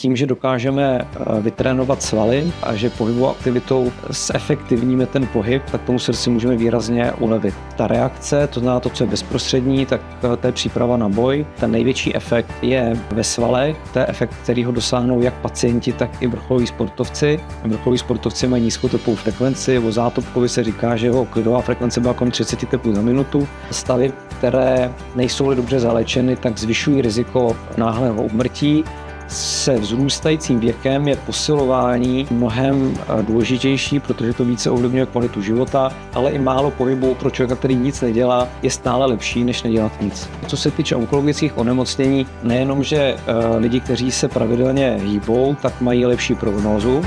Tím, že dokážeme vytrénovat svaly a že pohybovou aktivitou zefektivníme ten pohyb, tak tomu srdci můžeme výrazně ulevit. Ta reakce, to znamená to, co je bezprostřední, tak to je příprava na boj. Ten největší efekt je ve svalech, to je efekt, který ho dosáhnou jak pacienti, tak i vrcholoví sportovci. Vrcholoví sportovci mají nízkou tepovou frekvenci, o Zátopkovi se říká, že jeho klidová frekvence byla kolem 30 tepů za minutu. Stavy, které nejsou dobře zaléčeny, tak zvyšují riziko náhlého úmrtí. Se vzrůstajícím věkem je posilování mnohem důležitější, protože to více ovlivňuje kvalitu života, ale i málo pohybu pro člověka, který nic nedělá, je stále lepší, než nedělat nic. Co se týče onkologických onemocnění, nejenom, že lidi, kteří se pravidelně hýbou, tak mají lepší prognózu.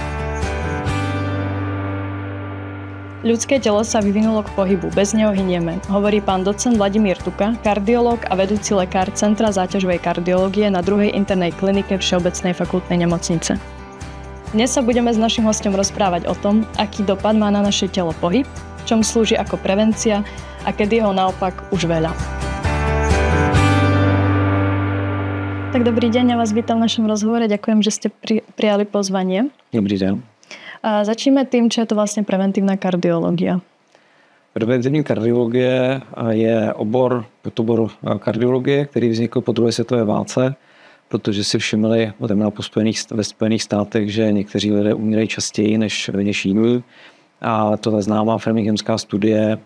Ľudské telo sa vyvinulo k pohybu, bez neho hynieme, hovorí pán docent Vladimír Tuka, kardiológ a vedúci lekár Centra záťažovej kardiológie na 2. internej klinike Všeobecnej fakultnej nemocnice. Dnes sa budeme s naším hostom rozprávať o tom, aký dopad má na naše telo pohyb, v čom slúži ako prevencia a kedy ho naopak už veľa. Tak dobrý deň, ja vás vítam v našom rozhovore, ďakujem, že ste prijali pozvanie. Dobrý deň. A začneme tým, čo je to vlastne preventívna kardiológia. Preventivní kardiologie je obor kardiologie, který vznikl po druhé světové válce, protože si všimli, ve Spojených státech, že někteří lidé umírají častěji než jiní. A to je známá framingemská studie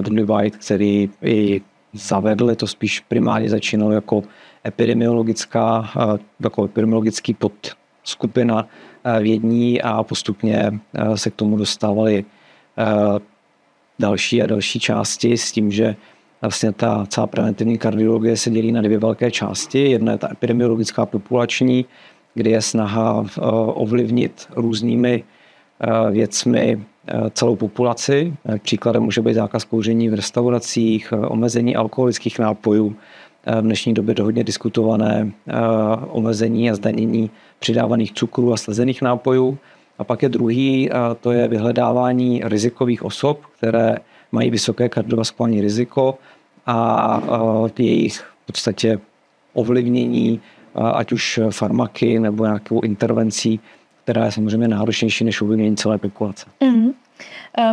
Dudley White, který i zavedl, to spíš primárně začínalo jako epidemiologický podskupina vědní a postupně se k tomu dostávaly další a další části s tím, že vlastně ta celá preventivní kardiologie se dělí na 2 velké části. Jedna je ta epidemiologická populační, kde je snaha ovlivnit různými věcmi celou populaci. Příkladem může být zákaz kouření v restauracích, omezení alkoholických nápojů, v dnešní době hodně diskutované omezení a zdanění přidávaných cukrů a slezených nápojů. A pak je druhý, to je vyhledávání rizikových osob, které mají vysoké kardiovaskulární riziko a jejich v podstatě ovlivnění, ať už farmaky nebo nějakou intervencí, která je samozřejmě náročnější než ovlivnění celé populace. Mm-hmm.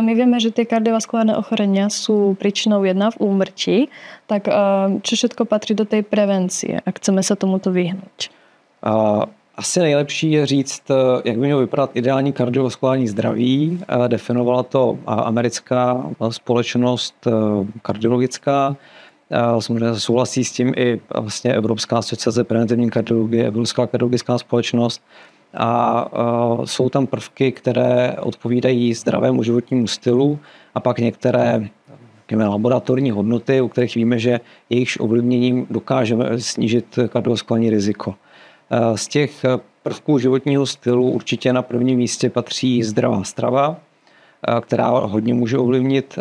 My vieme, že tie kardiovaskulárne ochorenia sú príčinou 1 v úmrtí, tak čo všetko patrí do tej prevencie, ak chceme sa tomuto vyhnúť? Asi nejlepší je říct, jak by mělo vypadat ideální kardiovaskulární zdraví. Definovala to americká společnost kardiologická. Samozřejmě souhlasí s tím i vlastně Evropská asociace preventivní kardiologie, Evropská kardiologická společnost. A jsou tam prvky, které odpovídají zdravému životnímu stylu a pak některé laboratorní hodnoty, u kterých víme, že jejich ovlivněním dokážeme snížit kardiovaskulární riziko. Z těch prvků životního stylu určitě na prvním místě patří zdravá strava, která hodně může ovlivnit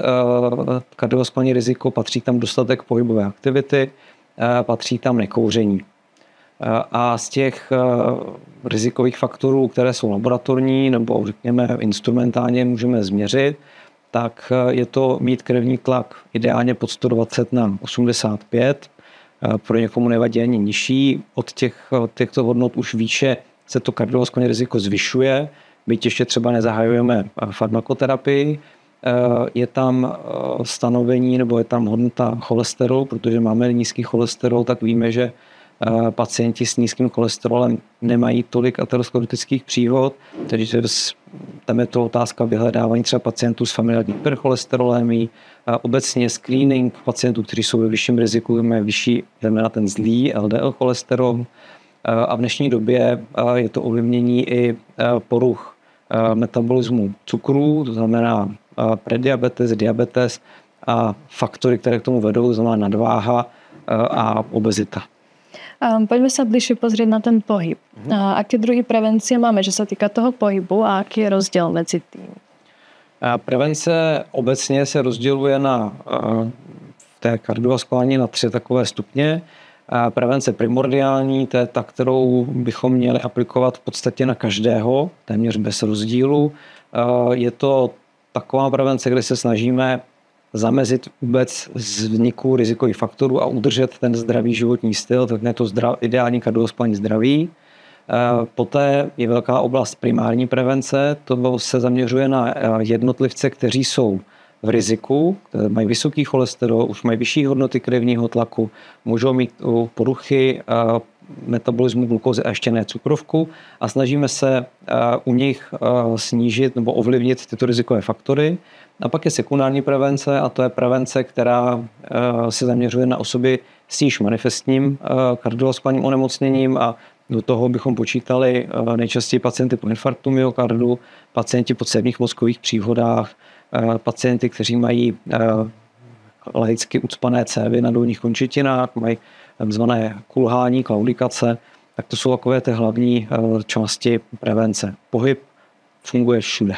kardiovaskulární riziko, patří tam dostatek pohybové aktivity, patří tam nekouření. A z těch rizikových faktorů, které jsou laboratorní nebo řekněme instrumentálně můžeme změřit, tak je to mít krevní tlak ideálně pod 120/85. Pro někomu nevadí ani nižší. Od těchto hodnot už výše se to kardiovaskulární riziko zvyšuje, byť ještě třeba nezahajujeme farmakoterapii. Je tam stanovení nebo je tam hodnota cholesterolu, protože máme nízký cholesterol, tak víme, že pacienti s nízkým cholesterolem nemají tolik aterosklerotických příhod, takže tam je to otázka vyhledávání třeba pacientů s familiární hypercholesterolémií, obecně screening pacientů, kteří jsou ve vyšším riziku, mají vyšší, znamená ten zlý LDL cholesterol. A v dnešní době je to ovlivnění i poruch metabolismu cukrů, to znamená prediabetes, diabetes a faktory, které k tomu vedou, to znamená nadváha a obezita. Poďme sa bližšie pozrieť na ten pohyb. Aké druhy prevencie máme, že sa týka toho pohybu a aký je rozdiel medzi tým? Prevence obecně se rozděluje v té kardiovaskulární na 3 takové stupně. Prevence primordiální, to je ta, kterou bychom měli aplikovat v podstatě na každého, téměř bez rozdílu. Je to taková prevence, kde se snažíme zamezit vůbec vzniku rizikových faktorů a udržet ten zdravý životní styl, tak je to ideální kardiovaskulární zdraví. Poté je velká oblast primární prevence, to se zaměřuje na jednotlivce, kteří jsou v riziku, mají vysoký cholesterol, už mají vyšší hodnoty krevního tlaku, můžou mít poruchy metabolismu glukózy a ještě ne cukrovku a snažíme se u nich snížit nebo ovlivnit tyto rizikové faktory. A pak je sekundární prevence a to je prevence, která se zaměřuje na osoby s již manifestním kardiovaskulárním onemocněním a do toho bychom počítali nejčastěji pacienty po infarktu myokardu, pacienti po cévních mozkových příhodách, pacienty, kteří mají laicky ucpané cévy na dolních končetinách, mají takzvané kulhání, klaudikace, tak to jsou takové ty hlavní části prevence. Pohyb funguje všude.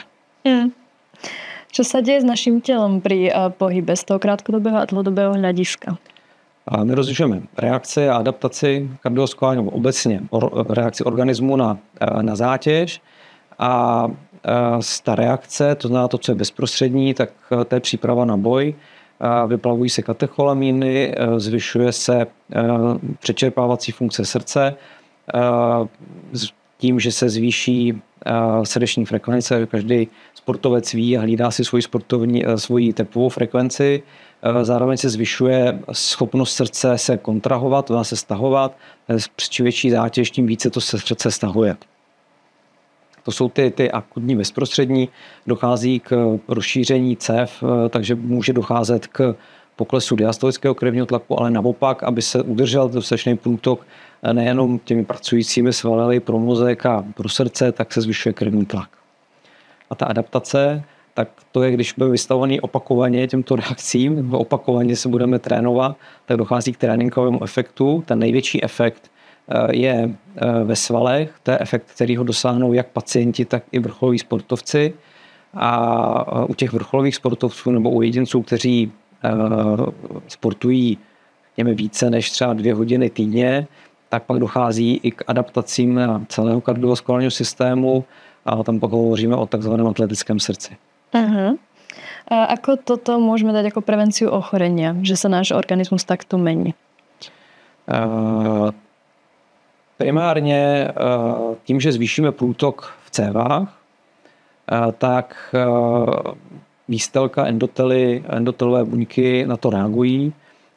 Čo sa deje s naším telom pri pohybe z toho krátkodobého a dlhodobého hľadiska? A my rozlišujeme reakci a adaptaci kardiovaskulární, obecně reakci organismu na zátěž a ta reakce, to znamená to, co je bezprostřední, tak to je příprava na boj. Vyplavují se katecholamíny, zvyšuje se přečerpávací funkce srdce, tím, že se zvýší srdeční frekvence. Každý sportovec ví a hlídá si svoji tepovou frekvenci. Zároveň se zvyšuje schopnost srdce se kontrahovat, to se stahovat. Čím větší zátěž, tím více to se srdce stahuje. To jsou ty akutní bezprostřední, dochází k rozšíření cév, takže může docházet k poklesu diastolického krevního tlaku, ale naopak, aby se udržel dostatečný průtok nejenom těmi pracujícími svaly pro mozek a pro srdce, tak se zvyšuje krevní tlak. A ta adaptace, tak to je, když budeme vystavovaný opakovaně těmto reakcím, nebo opakovaně se budeme trénovat, tak dochází k tréninkovému efektu. Ten největší efekt je ve svalech, to je efekt, který ho dosáhnou jak pacienti, tak i vrcholoví sportovci. A u těch vrcholových sportovců nebo u jedinců, kteří sportují více než třeba 2 hodiny týdně, tak pak dochází i k adaptacím celého kardiovaskulárního systému a tam pak hovoříme o takzvaném atletickém srdci. Uh-huh. A ako toto môžeme dať ako prevenciu ochorenia, že sa náš organizmus takto mení? Primárně tím, že zvýšíme průtok v cévách, tak výstelka endotelové buňky na to reagují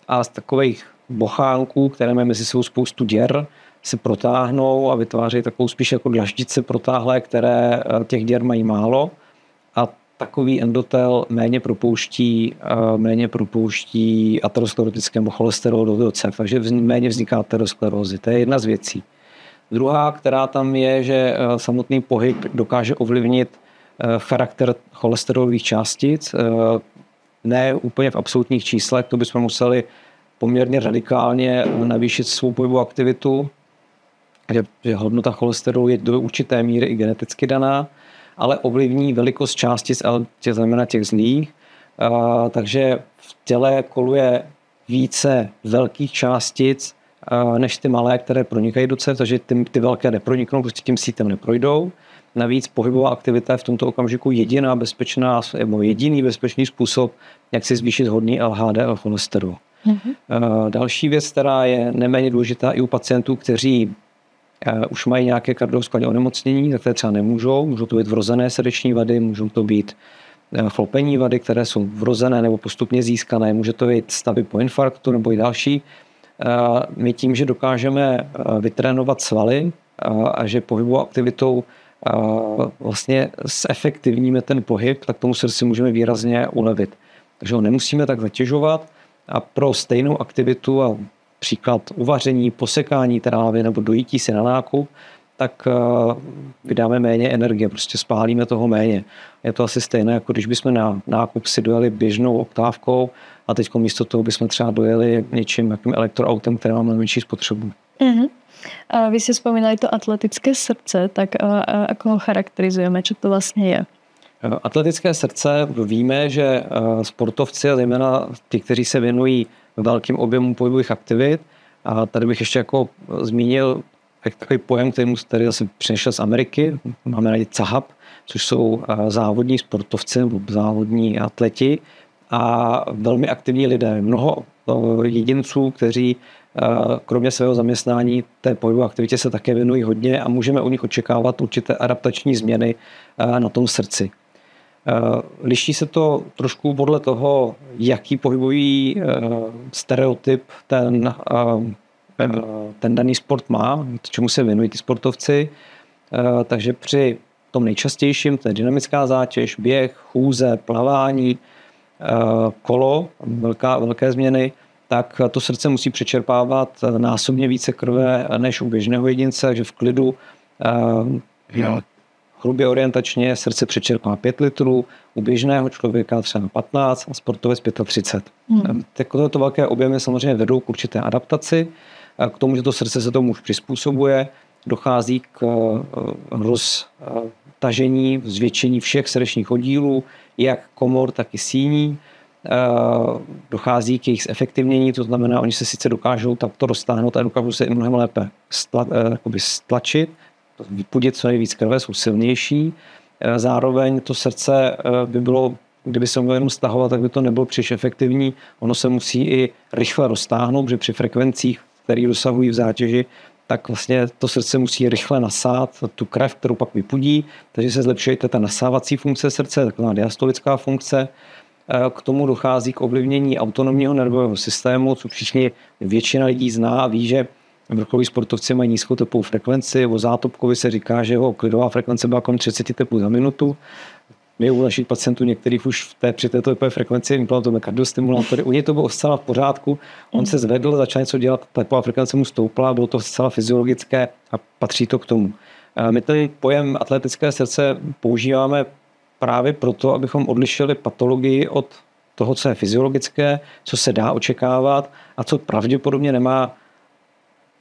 a z takových bochánků, které mají mezi sebou spoustu děr, se protáhnou a vytvářejí takovou spíš jako dlaždice protáhlé, které těch děr mají málo a takový endotel méně propouští aterosklerotického cholesterolu do cév, takže méně vzniká aterosklerózy. To je jedna z věcí. Druhá, která tam je, že samotný pohyb dokáže ovlivnit charakter cholesterolových částic, ne úplně v absolutních číslech, to bychom museli poměrně radikálně navýšit svou pohybovou aktivitu, že hodnota cholesterolu je do určité míry i geneticky daná, ale ovlivní velikost částic, znamená těch zlých, takže v těle koluje více velkých částic než ty malé, které pronikají do cév, takže ty velké neproniknou, prostě tím sítem neprojdou. Navíc pohybová aktivita je v tomto okamžiku jediný bezpečný způsob, jak si zvýšit hodný LHDL cholesterol. Mm-hmm. Další věc, která je neméně důležitá i u pacientů, kteří už mají nějaké kardiovaskulární onemocnění, tak třeba můžou to být vrozené srdeční vady, můžou to být chlopenní vady, které jsou vrozené nebo postupně získané, může to být stavy po infarktu nebo i další. My tím, že dokážeme vytrénovat svaly a že pohybovou aktivitou vlastně zefektivníme ten pohyb, tak tomu srdci můžeme výrazně ulevit. Takže ho nemusíme tak zatěžovat a pro stejnou aktivitu a příklad uvaření, posekání trávy nebo dojítí si na nákup, tak vydáme méně energie, prostě spálíme toho méně. Je to asi stejné, jako když bychom na nákup si dojeli běžnou oktávkou a teď místo toho bychom třeba dojeli něčím, jakým elektroautem, které máme menší spotřebu. Uh-huh. A vy ste spomínali to atletické srdce, tak ako ho charakterizujeme, čo to vlastně je? Atletické srdce, víme, že sportovci, zejména ti, kteří se věnují velkým objemům pohybových aktivit, a tady bych ještě jako zmínil takový pojem, který zase přišel z Ameriky, máme rádi CAHAP, což jsou závodní sportovci nebo závodní atleti a velmi aktivní lidé. Mnoho jedinců, kteří kromě svého zaměstnání té pohybové aktivitě se také věnují hodně a můžeme u nich očekávat určité adaptační změny na tom srdci. Liší se to trošku podle toho, jaký pohybový stereotyp ten daný sport má, čemu se věnují ty sportovci. Takže při tom nejčastějším, to je dynamická zátěž, běh, chůze, plavání, kolo, velké změny, tak to srdce musí přečerpávat násobně více krve než u běžného jedince, takže v klidu hrubě orientačně srdce přečerpá 5 litrů, u běžného člověka třeba 15 a sportovec 35. Takovéto velké objemy samozřejmě vedou k určité adaptaci, k tomu, že to srdce se tomu už přizpůsobuje, dochází k roztažení, zvětšení všech srdečních oddílů, jak komor, tak i síní. Dochází k jejich zefektivnění, to znamená, oni se sice dokážou takto roztáhnout a dokážou se i mnohem lépe stlačit, vypudit co nejvíc krve, jsou silnější. Zároveň to srdce by bylo, kdyby se mělo jenom stahovat, tak by to nebylo příliš efektivní. Ono se musí i rychle roztáhnout, protože při frekvencích, které dosahují v zátěži, tak vlastně to srdce musí rychle nasát tu krev, kterou pak vypudí, takže se zlepšuje ta nasávací funkce srdce, taková diastolická funkce. K tomu dochází k ovlivnění autonomního nervového systému, co všichni většina lidí zná a ví, že vrcholoví sportovci mají nízkou tepovou frekvenci. O Zátopkovi se říká, že jeho klidová frekvence byla kolem 30 tepů za minutu. My u našich pacientů některých už při této tepové frekvenci implantujeme kardiostimulátory. U něj to bylo zcela v pořádku. On se zvedl, začal něco dělat, tepová frekvence mu stoupla, bylo to zcela fyziologické a patří to k tomu. My ten pojem atletické srdce používáme právě proto, abychom odlišili patologii od toho, co je fyziologické, co se dá očekávat a co pravděpodobně nemá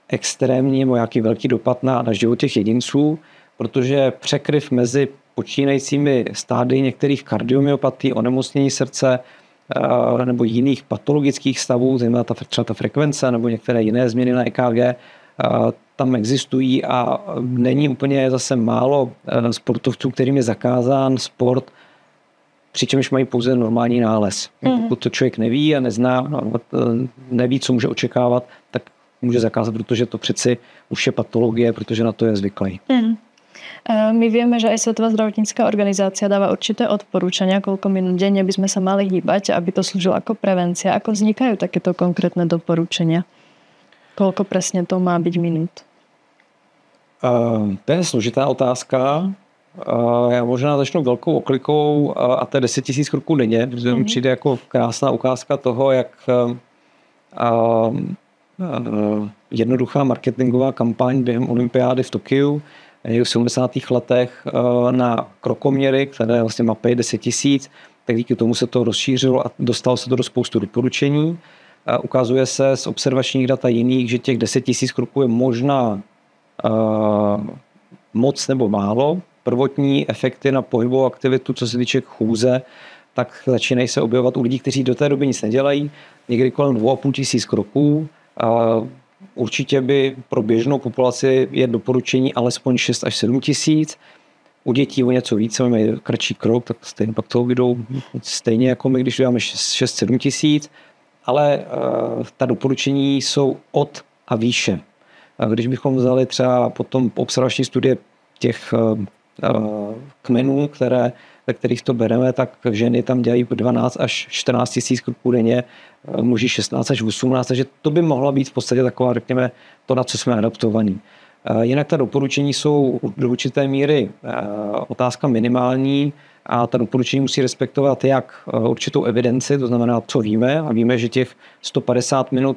extrémní nebo nějaký velký dopad na život těch jedinců, protože překryv mezi počínajícími stádii některých kardiomyopatí, onemocnění srdce nebo jiných patologických stavů, zejména třeba ta frekvence nebo některé jiné změny na EKG, tam existují a není úplně zase málo sportovců, kterým je zakázán sport, přičemž mají pouze normální nález. Pokud to člověk neví a nezná, neví, co může očekávat, tak může zakázat, protože to přeci už je patologie, protože na to je zvyklý. My vieme, že aj Svetová zdravotnícka organizácia dáva určité odporúčania, koľko minút denne by sme sa mali hýbať, aby to slúžilo ako prevencia. Ako vznikajú takéto konkrétne doporučenia? Koľko presne to má byť minút? To je složitá otázka. Já možná začnu velkou oklikou a to je 10 000 kroků denně, protože mi přijde jako krásná ukázka toho, jak jednoduchá marketingová kampaň během olympiády v Tokiu v 70. letech na krokoměry, které vlastně mapují 10 000, tak díky tomu se to rozšířilo a dostalo se to do spoustu doporučení. Ukazuje se z observačních dat a jiných, že těch 10 000 kroků je možná moc nebo málo. Prvotní efekty na pohybovou aktivitu, co se týče chůze, tak začínají se objevovat u lidí, kteří do té doby nic nedělají, někdy kolem 2 500 kroků. Určitě by pro běžnou populaci je doporučení alespoň 6 až 7 tisíc. U dětí o něco více, mají kratší krok, tak stejně pak toho jdou stejně jako my, když děláme 6-7 tisíc. Ale ta doporučení jsou od a výše. Když bychom vzali třeba potom observační studie těch kmenů, ve kterých to bereme, tak ženy tam dělají 12 až 14 tisíc kroků denně, muži 16 až 18, takže to by mohla být v podstatě taková, řekněme, to, na co jsme adaptovaní. Jinak ta doporučení jsou do určité míry otázka minimální a ta doporučení musí respektovat jak určitou evidenci, to znamená, co víme, a víme, že těch 150 minut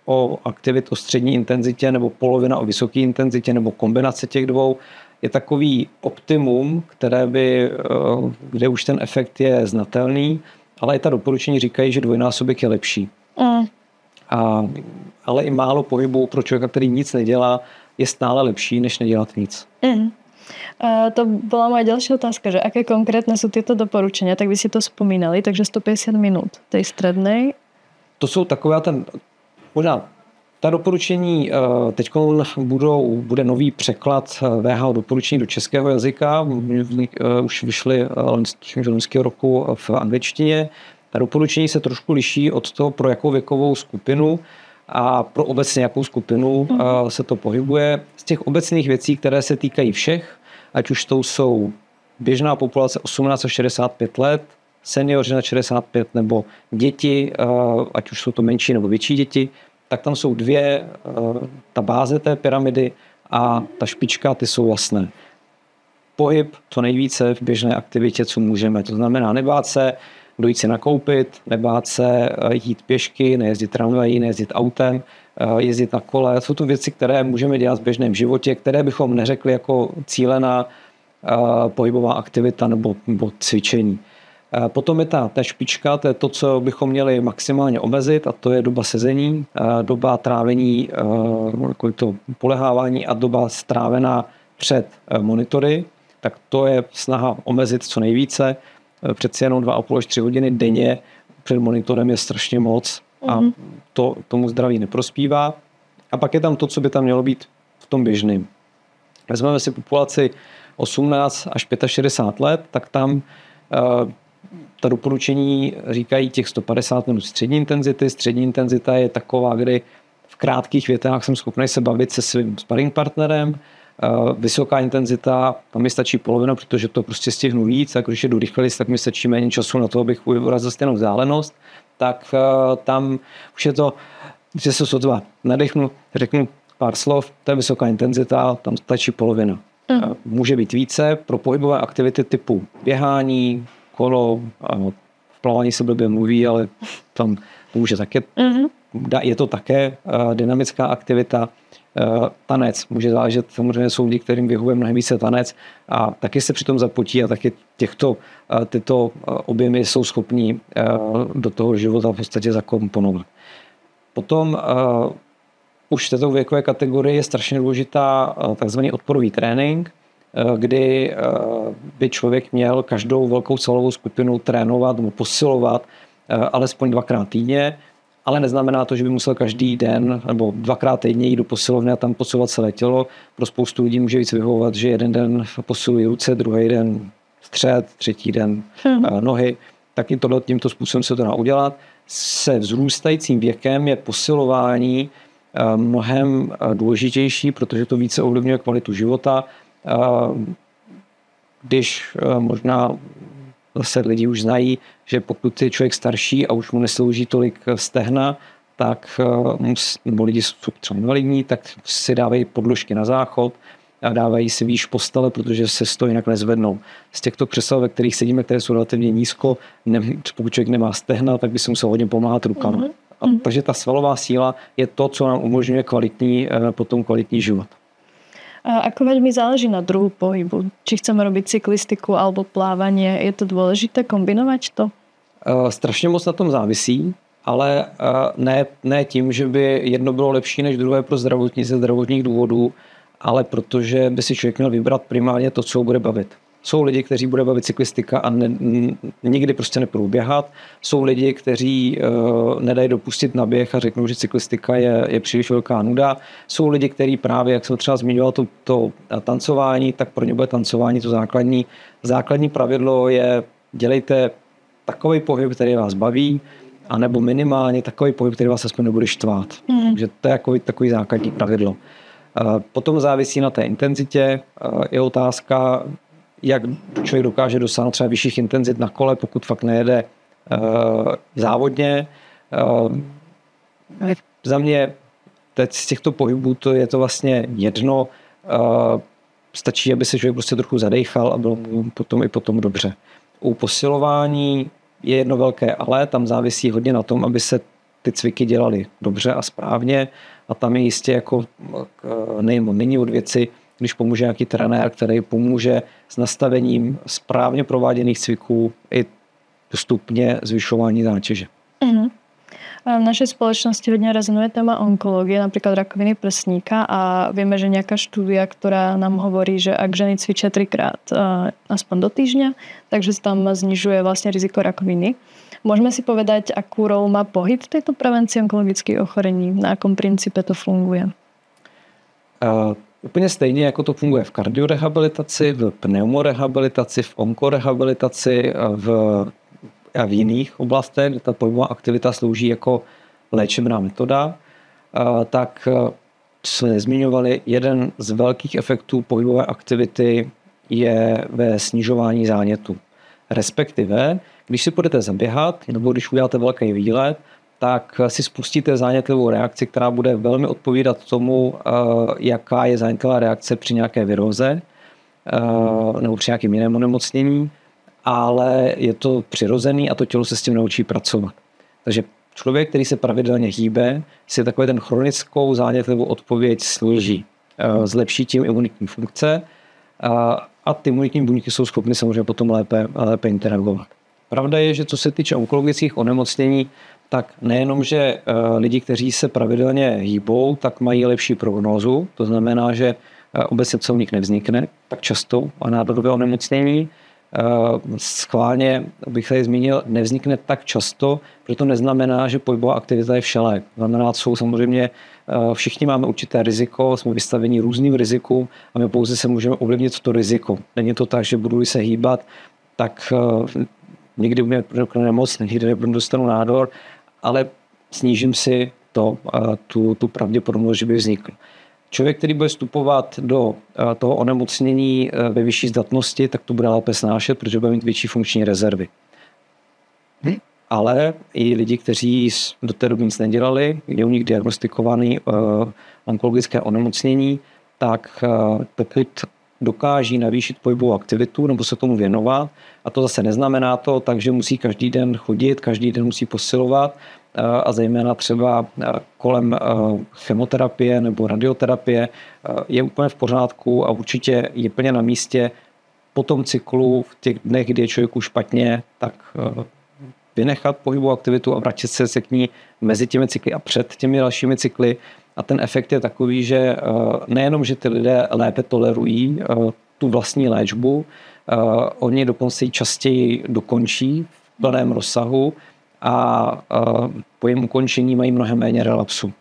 o aktivit o střední intenzitě nebo polovina o vysoké intenzitě nebo kombinace těch dvou je takový optimum, kde už ten efekt je znatelný, ale i ta doporučení říkají, že dvojnásobek je lepší. Ale i málo pohybu pro člověka, který nic nedělá, je stále lepší, než nedělat nic. To bola moja ďalšia otázka, že aké konkrétne sú tieto doporučenia, tak vy si to spomínali, takže 150 minút tej strednej. To jsou takové možná ta doporučení, teď bude nový překlad WHO doporučení do českého jazyka, už vyšly loňského roku v angličtině. Ta doporučení se trošku liší od toho, pro jakou věkovou skupinu. a pro obecně jakou skupinu se to pohybuje. Z těch obecných věcí, které se týkají všech, ať už to jsou běžná populace 18 až 65 let, seniori na 65 nebo děti, ať už jsou to menší nebo větší děti, tak tam jsou dvě, ta báze té pyramidy a ta špička, ty jsou jasné. Pohyb co nejvíce v běžné aktivitě, co můžeme. To znamená nebát se dojít si nakoupit, nebát se jít pěšky, nejezdit tramvají, nejezdit autem, jezdit na kole. Jsou to věci, které můžeme dělat v běžném životě, které bychom neřekli jako cílená pohybová aktivita nebo cvičení. Potom je ta špička, to je to, co bychom měli maximálně omezit, a to je doba sezení, doba trávení, to polehávání a doba strávená před monitory. Tak to je snaha omezit co nejvíce. Přeci jenom 2,5 až 3 hodiny denně před monitorem je strašně moc a to tomu zdraví neprospívá. A pak je tam to, co by tam mělo být v tom běžném. Vezmeme si populaci 18 až 65 let, tak tam ta doporučení říkají těch 150 minut střední intenzity. Střední intenzita je taková, kdy v krátkých větách jsem schopný se bavit se svým sparring partnerem. Vysoká intenzita, tam mi stačí polovina, protože to prostě stihnu víc, a když jedu rychleji, tak mi stačí méně času na to, abych urazil stejnou vzdálenost. Tak tam už je to, že se sotva nadechnu, řeknu pár slov, to je vysoká intenzita, tam stačí polovina. Může být více pro pohybové aktivity typu běhání, kolo, v plavání se blbě mluví, ale tam to může také, je to také dynamická aktivita. Tanec může záležet, samozřejmě jsou lidi, kterým vyhovuje mnohem více tanec a taky se přitom zapotí a taky tyto objemy jsou schopní do toho života v podstatě zakomponovat. Potom už v této věkové kategorii je strašně důležitá takzvaný odporový trénink, kdy by člověk měl každou velkou celovou skupinu trénovat nebo posilovat alespoň 2krát týdně, ale neznamená to, že by musel každý den nebo 2krát týdně jít do posilovny a tam posilovat celé tělo. Pro spoustu lidí může víc vyhovovat, že jeden den posilují ruce, druhý den střed, třetí den nohy. Tak i tohle tímto způsobem se to dá udělat. Se vzrůstajícím věkem je posilování mnohem důležitější, protože to více ovlivňuje kvalitu života. Když možná zase lidi už znají, že pokud je člověk starší a už mu neslouží tolik stehna, tak, nebo lidi jsou třeba invalidní, tak si dávají podložky na záchod a dávají si výš postele, protože se to jinak nezvednou. Z těchto křesel, ve kterých sedíme, které jsou relativně nízko, pokud člověk nemá stehna, tak by si musel hodně pomáhat rukama. Takže ta svalová síla je to, co nám umožňuje potom kvalitní život. A ako veľmi záleží na druhu pohybu? Či chceme robiť cyklistiku alebo plávanie, je to dôležité kombinovať to? Strašně moc na tom závisí, ale ne tím, že by jedno bylo lepší než druhé pro zdravotních důvodů, ale protože by si člověk měl vybrat primárně to, co ho bude bavit. Jsou lidi, kteří bude bavit cyklistika a nikdy prostě nepůjdou běhat. Jsou lidi, kteří nedají dopustit na běh a řeknou, že cyklistika je příliš velká nuda. Jsou lidi, kteří právě, jak jsem třeba zmiňoval, to tancování, tak pro ně bude tancování to základní. Základní pravidlo je dělejte takový pohyb, který vás baví, anebo minimálně takový pohyb, který vás aspoň nebude štvát. Takže to je takový základní pravidlo. Potom závisí na té intenzitě. Je otázka, jak člověk dokáže dosáhnout třeba vyšších intenzit na kole, pokud fakt nejede závodně. Za mě teď z těchto pohybů je to vlastně jedno. Stačí, aby se člověk prostě trochu zadejchal a bylo mu potom dobře. U posilování je jedno velké ale, tam závisí hodně na tom, aby se ty cviky dělaly dobře a správně, a tam je jistě jako není od věci, když pomůže nějaký trenér, který pomůže s nastavením správně prováděných cviků i postupně zvyšování zátěže. V našej spoločnosti hodne rezonuje téma onkológie, napríklad rakoviny prsníka, a vieme, že nejaká štúdia, ktorá nám hovorí, že ak ženy cvičia 3-krát aspoň do týždňa, takže sa tam znižuje vlastne riziko rakoviny. Môžeme si povedať, akú rolu má pohyb v tejto prevencii onkologických ochorení? Na akom princípe to funguje? Úplně stejně, jako to funguje v kardiorehabilitaci, v pneumorehabilitaci, v onkorehabilitaci, a v jiných oblastech, kde ta pohybová aktivita slouží jako léčebná metoda. tak jsme nezmiňovali, jeden z velkých efektů pohybové aktivity je ve snižování zánětu. Respektive, když si budete zaběhat, nebo když uděláte velký výlet, tak si spustíte zánětlivou reakci, která bude velmi odpovídat tomu, jaká je zánětlivá reakce při nějaké viróze nebo při nějakém jiném onemocnění, ale je to přirozený a to tělo se s tím naučí pracovat. Takže člověk, který se pravidelně hýbe, si takový ten chronickou zánětlivou odpověď složí. Zlepší tím imunitní funkce a ty imunitní buňky jsou schopny samozřejmě potom lépe interagovat. Pravda je, že co se týče onkologických onemocnění, tak nejenom, že lidi, kteří se pravidelně hýbou, tak mají lepší prognózu, to znamená, že obecně co u nich nevznikne tak často a nádorové onemocnění. Schválně, bych tady zmínil, nevznikne tak často, protože to neznamená, že pohybová aktivita je všelék. Znamená, jsou samozřejmě, všichni máme určité riziko, jsme vystaveni různým rizikům a my pouze se můžeme ovlivnit to riziko. Není to tak, že budu se hýbat, tak někdy mě nemoc, někdy dostanu nádor, ale snížím si tu pravděpodobnost, že by vznikl. Člověk, který bude vstupovat do toho onemocnění ve vyšší zdatnosti, tak to bude lépe snášet, protože bude mít větší funkční rezervy. Ale i lidi, kteří do té doby nic nedělali, je u nich diagnostikovaný onkologické onemocnění, tak pokud dokáží navýšit pohybovou aktivitu nebo se tomu věnovat, a to zase neznamená to, takže musí každý den chodit, každý den musí posilovat, a zejména třeba kolem chemoterapie nebo radioterapie je úplně v pořádku a určitě je plně na místě po tom cyklu, v těch dnech, kdy je člověku špatně, tak vynechat pohybovou aktivitu a vrátit se k ní mezi těmi cykly a před těmi dalšími cykly. A ten efekt je takový, že nejenom, že ty lidé lépe tolerují tu vlastní léčbu, oni dokonce ji častěji dokončí v plném rozsahu a po jejím ukončení mají mnohem méně relapsu.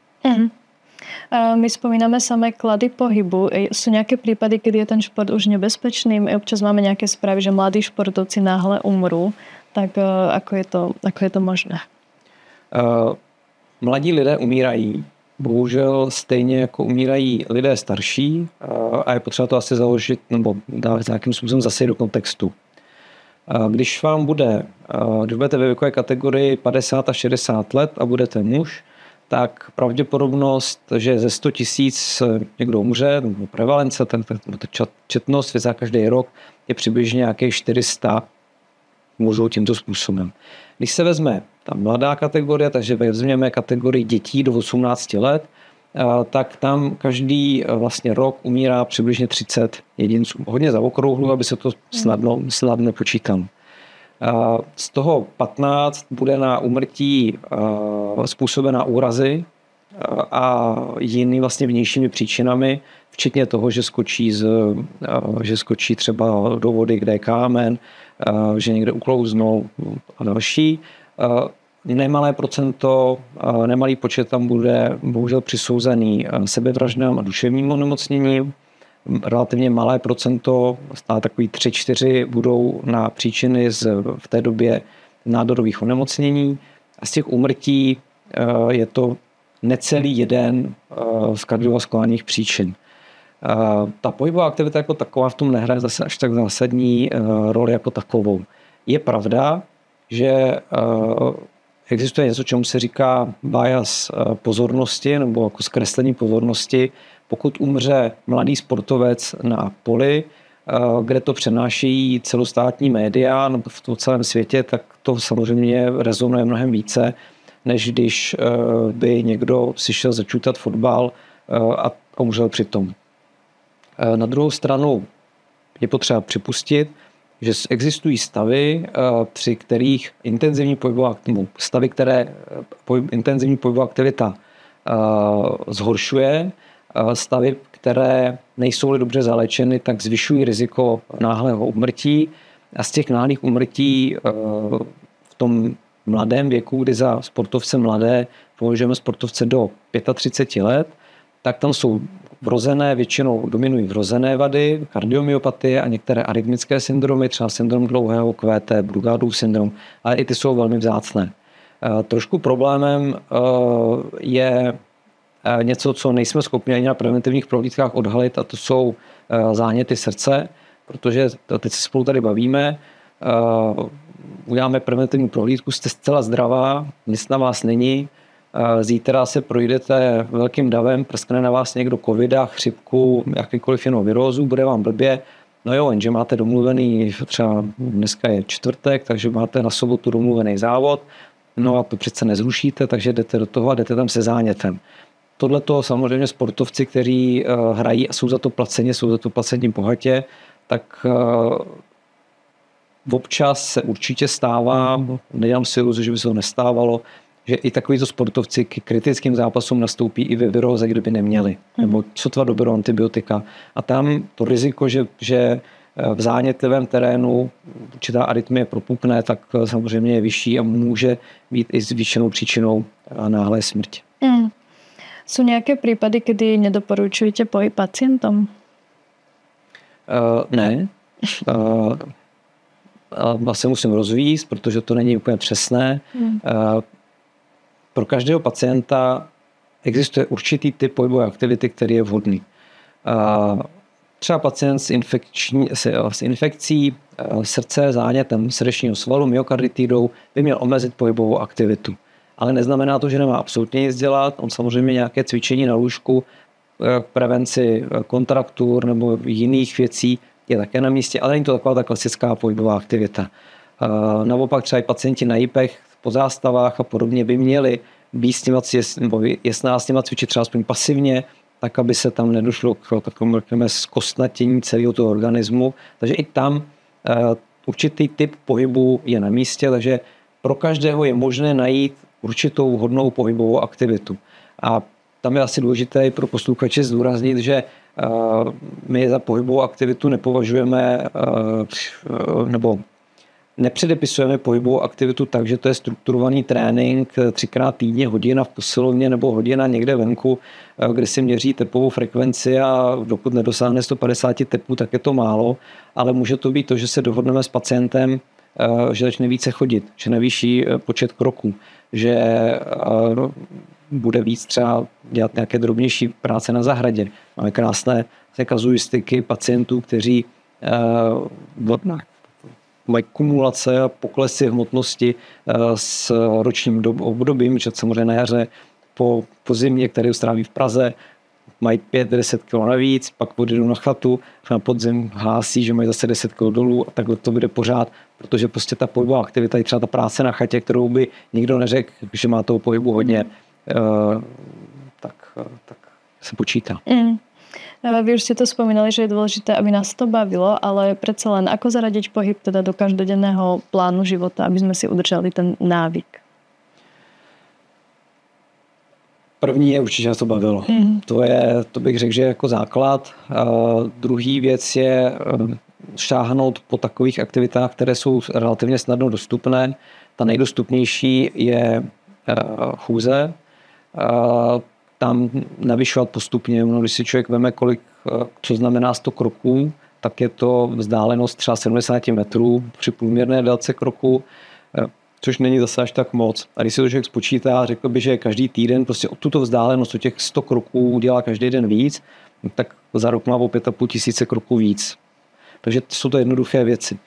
My spomíname samé klady pohybu. Sú nejaké prípady, kedy je ten šport už nebezpečný? My občas máme nejaké správy, že mladí športovci náhle umrú. Tak ako je to možné? Mladí lidé umírají. Bohužel stejně jako umírají lidé starší a je potřeba to asi založit nebo dát nějakým způsobem zase do kontextu. Když budete ve věkové kategorii 50 a 60 let a budete muž, tak pravděpodobnost, že ze 100 000 někdo umře, nebo prevalence, ta četnost za každý rok je přibližně nějakých 400 mužů tímto způsobem. Když se vezme ta mladá kategorie, takže vezměme kategorii dětí do 18 let, tak tam každý vlastně rok umírá přibližně 30 jedinců. Hodně zaokrouhlu, aby se to snadno počítalo. Z toho 15 bude na úmrtí způsobená úrazy a jiný vlastně vnějšími příčinami, včetně toho, že skočí třeba do vody, kde je kámen, že někde uklouznou a další. Nemalý počet tam bude bohužel přisouzený sebevraždám a duševním onemocněním. Relativně malé procento, stále takový 3-4 budou na příčiny v té době nádorových onemocnění. A z těch úmrtí je to necelý jeden z kardiovaskulárních příčin. Ta pohybová aktivita jako taková v tom nehraje zase až tak zásadní roli jako takovou. Je pravda, že existuje něco, čemu se říká bias pozornosti nebo jako zkreslení pozornosti. Pokud umře mladý sportovec na poli, kde to přenášejí celostátní média nebo v tom celém světě, tak to samozřejmě rezonuje mnohem více, než když by někdo si šel začutat fotbal a umřel přitom. Na druhou stranu je potřeba připustit, že existují stavy, při kterých intenzivní pohybová aktivita zhoršuje, stavy, které nejsou dobře zalečeny, tak zvyšují riziko náhlého úmrtí. A z těch náhlých úmrtí v tom mladém věku, kdy za sportovce mladé považujeme sportovce do 35 let, tak tam jsou většinou dominují vrozené vady, kardiomyopatie a některé arytmické syndromy, třeba syndrom dlouhého QT, Brugádův syndrom, ale i ty jsou velmi vzácné. Trošku problémem je něco, co nejsme schopni ani na preventivních prohlídkách odhalit, a to jsou záněty srdce, protože teď se spolu tady bavíme, uděláme preventivní prohlídku, jste zcela zdravá, nic na vás není, zítra se projdete velkým davem, prskne na vás někdo covida, chřipku, jakýkoliv jinou virózu, bude vám blbě. No jo, jenže máte domluvený, třeba dneska je čtvrtek, takže máte na sobotu domluvený závod, no a to přece nezrušíte, takže jdete do toho a jdete tam se zánětem. Tohle to samozřejmě sportovci, kteří hrají a jsou za to placeni bohatě, tak občas se určitě stává, nedělám si iluzi, že by se to nestávalo, že i takovýto sportovci k kritickým zápasům nastoupí i ve viróze, kdyby neměli. Nebo sotva doberou antibiotika. A tam to riziko, že v zánětlivém terénu určitá arytmie propukne, tak samozřejmě je vyšší a může být i zvýšenou příčinou náhlé smrti. Sú nejaké prípady, kedy nedoporučujete pohyb pacientom? Ne. Vlastně musím rozvíjet, protože to není úplně přesné. Pro každého pacienta existuje určitý typ pohybové aktivity, který je vhodný. Třeba pacient s infekcí srdce, zánětem srdečního svalu, myokarditidou by měl omezit pohybovou aktivitu. Ale neznamená to, že nemá absolutně nic dělat. On samozřejmě nějaké cvičení na lůžku, prevenci kontraktur nebo jiných věcí je také na místě, ale není to taková ta klasická pohybová aktivita. Naopak třeba i pacienti na JIPech, po zástavách a podobně by měli být s nima cvičit třeba aspoň pasivně, tak aby se tam nedošlo k takovému zkostnatění celého toho organismu. Takže i tam určitý typ pohybu je na místě, takže pro každého je možné najít určitou vhodnou pohybovou aktivitu. A tam je asi důležité pro posluchače zdůraznit, že my za pohybovou aktivitu nepovažujeme nebo nepředepisujeme pohybovou aktivitu tak, že to je strukturovaný trénink 3x týdně, hodina v posilovně nebo hodina někde venku, kde si měří tepovou frekvenci a dokud nedosáhne 150 tepů, tak je to málo, ale může to být to, že se dohodneme s pacientem, že začne více chodit, že navýší počet kroků, že bude víc třeba dělat nějaké drobnější práce na zahradě. Máme krásné kazuistiky pacientů, kteří mají kumulace a poklesy hmotnosti s ročním obdobím, že samozřejmě na jaře po zimě, které stráví v Praze, mají 5-10 kg navíc, pak odjedou na chatu, na podzim hlásí, že mají zase 10 kg dolů a takhle to bude pořád, protože prostě ta pohybová aktivita je třeba ta práce na chatě, kterou by nikdo neřekl, že má toho pohybu hodně, tak se počítá. Vy už ste to spomínali, že je dôležité, aby nás to bavilo, ale predsa len ako zaradiť pohyb teda do každodenného plánu života, aby sme si udržali ten návyk? První je určitě, že to bavilo. To bych řekl, že je jako základ. Druhý věc je šáhnout po takových aktivitách, které jsou relativně snadno dostupné. Ta nejdostupnější je chůze. Tam navyšovat postupně. Když si člověk veme, co znamená 100 kroků, tak je to vzdálenost třeba 70 metrů při průměrné délce kroku, což není zase až tak moc. A když si to člověk spočítá, řekl by, že každý týden prostě o tuto vzdálenost, o těch 100 kroků udělá každý den víc, tak za rok má o 5 500 kroků víc. Takže jsou to jednoduché věci.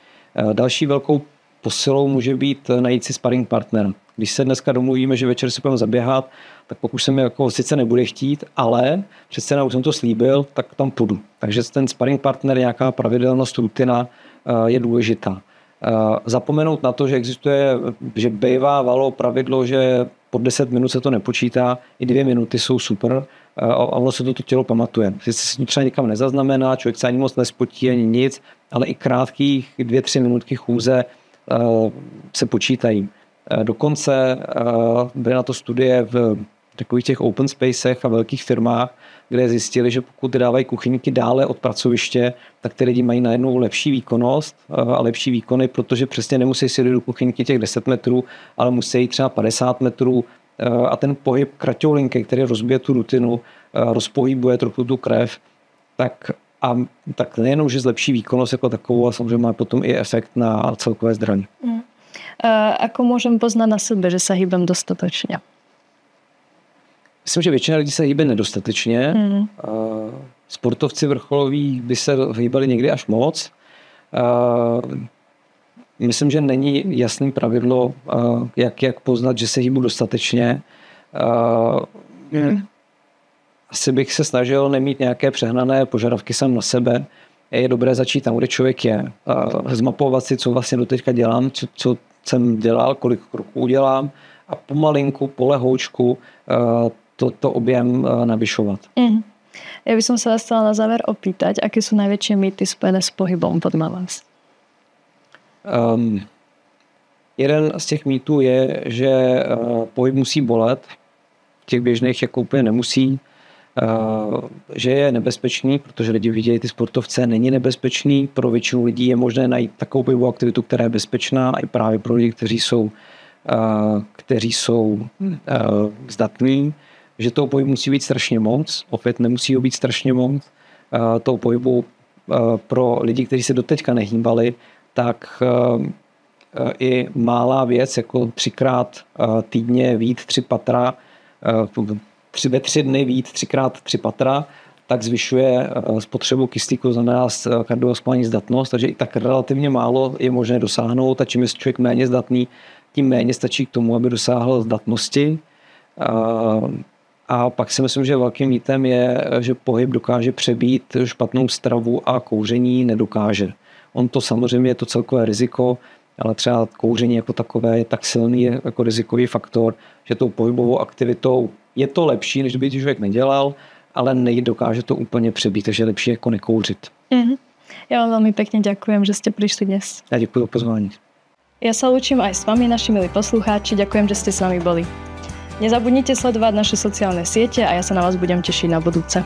Další velkou posilou může být najít si sparring partnera. Když se dneska domluvíme, že večer si budeme zaběhat, tak pokud se mi jako sice nebude chtít, ale přece už jsem to slíbil, tak tam půjdu. Takže ten sparring partner, nějaká pravidelnost, rutina je důležitá. Zapomenout na to, že existuje, že bývá valo pravidlo, že po 10 minut se to nepočítá, i 2 minuty jsou super a ono se to tělo pamatuje. Sice se třeba nikam nezaznamená, člověk se ani moc nespotí, ani nic, ale i krátkých 2-3 minutky chůze se počítají. Dokonce byly na to studie v takových těch open spacech a velkých firmách, kde zjistili, že pokud dávají kuchyňky dále od pracoviště, tak ty lidi mají najednou lepší výkonnost a lepší výkony, protože přesně nemusí si jít do kuchyňky těch 10 metrů, ale musí jít třeba 50 metrů a ten pohyb kraťoulinky, který rozbije tu rutinu, rozpohybuje trochu tu krev, tak nejenom, že zlepší výkonnost jako takovou, ale samozřejmě má potom i efekt na celkové zdraví. Ako môžem poznať na sebe, že sa hýbem dostatočne? Myslím, že většina lidí se hýbe nedostatečně. Sportovci vrcholoví by se hýbali někdy až moc. Myslím, že není jasný pravidlo, jak poznat, že se hýbu dostatečně. Asi bych se snažil nemít nějaké přehnané požadavky sám na sebe. Je dobré začít tam, kde člověk je. Zmapovat si, co vlastně doteďka dělám, co jsem dělal, kolik kroků dělám a pomalinku, polehoučku to objem navyšovat. Ja by som sa vás chcela na záver opýtať, aké sú najväčšie mýty spojené s pohybom podľa vás? Jeden z těch mýtů je, že pohyb musí bolet. V těch běžných jako úplně nemusí. Že je nebezpečný, protože lidi vidějí ty sportovce, není nebezpečný. Pro většinu lidí je možné najít takovou pohybovou aktivitu, která je bezpečná, i právě pro lidi, kteří jsou zdatní. Že toho pohybu musí být strašně moc, opět nemusí ho být strašně moc. Toho pohybu pro lidi, kteří se doteďka nehýbali, tak i malá věc, jako 3x týdně vyjít 3 patra, ve 3 dny vyjít 3x3 patra, tak zvyšuje spotřebu kyslíku, znamená kardiovaskulární zdatnost, takže i tak relativně málo je možné dosáhnout a čím je člověk méně zdatný, tím méně stačí k tomu, aby dosáhl zdatnosti. A pak si myslím, že velkým mýtem je, že pohyb dokáže přebít špatnou stravu a kouření nedokáže. On to samozřejmě je to celkové riziko, ale třeba kouření jako takové je tak silný jako rizikový faktor, že tou pohybovou aktivitou je to lepší, než by člověk nedělal, ale nedokáže to úplně přebít, takže je lepší jako nekouřit. Ja vám veľmi pekne ďakujem, že ste prišli dnes. Ja ďakujem za pozvání. Ja sa lúčim aj s vami, naši milí poslucháči. Ďakujem, že ste s nami boli. Nezabudnite sledovať naše sociálne siete a ja sa na vás budem tešiť na budúce.